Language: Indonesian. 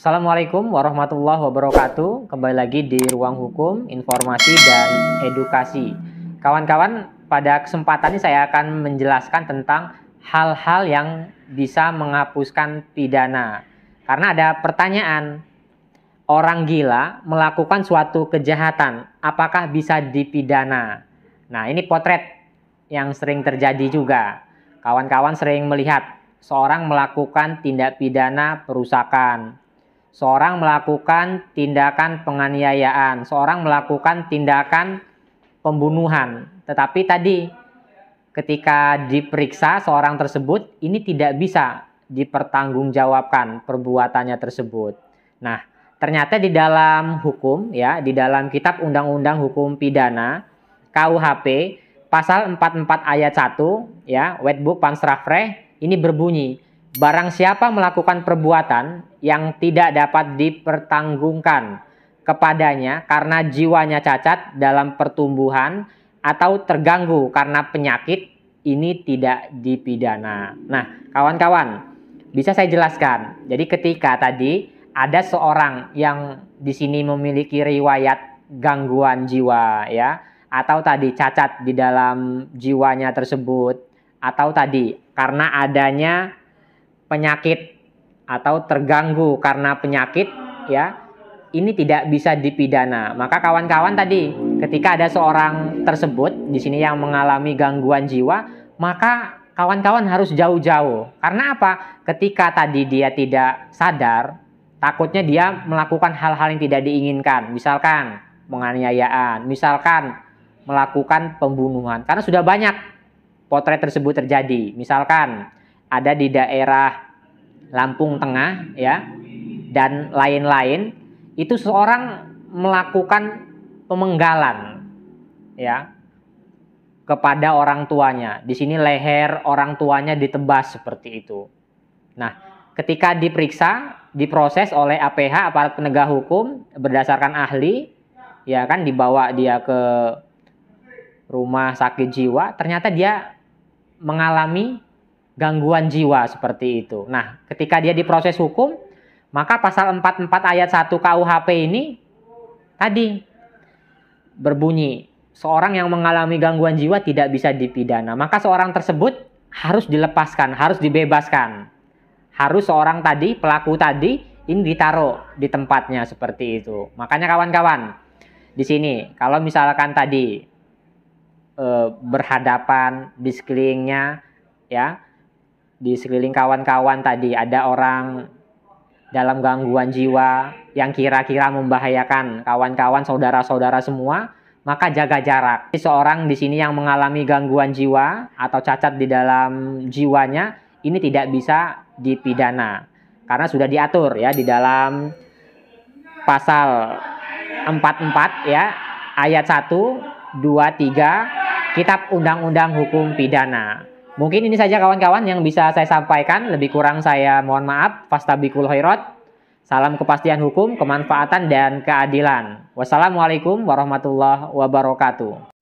Assalamualaikum warahmatullahi wabarakatuh. Kembali lagi di Ruang Hukum, Informasi dan Edukasi. Kawan-kawan, pada kesempatan ini saya akan menjelaskan tentang hal-hal yang bisa menghapuskan pidana. Karena ada pertanyaan, orang gila melakukan suatu kejahatan, apakah bisa dipidana? Nah, ini potret yang sering terjadi juga. Kawan-kawan sering melihat seorang melakukan tindak pidana perusakan, seorang melakukan tindakan penganiayaan, seorang melakukan tindakan pembunuhan. Tetapi tadi ketika diperiksa seorang tersebut, ini tidak bisa dipertanggungjawabkan perbuatannya tersebut. Nah, ternyata di dalam hukum, ya, di dalam Kitab Undang-Undang Hukum Pidana KUHP pasal 44 ayat 1, ya, Wetboek van Strafrecht, ini berbunyi, barang siapa melakukan perbuatan yang tidak dapat dipertanggungkan kepadanya karena jiwanya cacat dalam pertumbuhan atau terganggu karena penyakit, ini tidak dipidana. Nah, kawan-kawan, bisa saya jelaskan. Jadi ketika tadi ada seorang yang di sini memiliki riwayat gangguan jiwa, ya, atau tadi cacat di dalam jiwanya tersebut, atau tadi karena adanya penyakit atau terganggu karena penyakit, ya, ini tidak bisa dipidana. Maka kawan-kawan tadi ketika ada seorang tersebut di sini yang mengalami gangguan jiwa, maka kawan-kawan harus jauh-jauh. Karena apa? Ketika tadi dia tidak sadar, takutnya dia melakukan hal-hal yang tidak diinginkan. Misalkan penganiayaan, misalkan melakukan pembunuhan. Karena sudah banyak potret tersebut terjadi. Misalkan ada di daerah Lampung Tengah, ya, dan lain-lain. Itu seorang melakukan pemenggalan, ya, kepada orang tuanya. Di sini leher orang tuanya ditebas seperti itu. Nah, ketika diperiksa, diproses oleh APH, aparat penegak hukum, berdasarkan ahli, ya kan, dibawa dia ke rumah sakit jiwa, ternyata dia mengalami gangguan jiwa seperti itu. Nah, ketika dia diproses hukum, maka pasal 44 ayat 1 KUHP ini tadi berbunyi, seorang yang mengalami gangguan jiwa tidak bisa dipidana. Maka seorang tersebut harus dilepaskan, harus dibebaskan. Harus seorang tadi, pelaku tadi, ini ditaruh di tempatnya seperti itu. Makanya kawan-kawan, di sini kalau misalkan tadi berhadapan di sekelilingnya, ya, di sekeliling kawan-kawan tadi ada orang dalam gangguan jiwa yang kira-kira membahayakan kawan-kawan, saudara-saudara semua, maka jaga jarak. Seorang di sini yang mengalami gangguan jiwa atau cacat di dalam jiwanya, ini tidak bisa dipidana karena sudah diatur, ya, di dalam pasal 44, ya, ayat 1, 2, 3 Kitab Undang-Undang Hukum Pidana. Mungkin ini saja kawan-kawan yang bisa saya sampaikan. Lebih kurang saya mohon maaf. Fastabiqul khairat. Salam kepastian hukum, kemanfaatan, dan keadilan. Wassalamualaikum warahmatullahi wabarakatuh.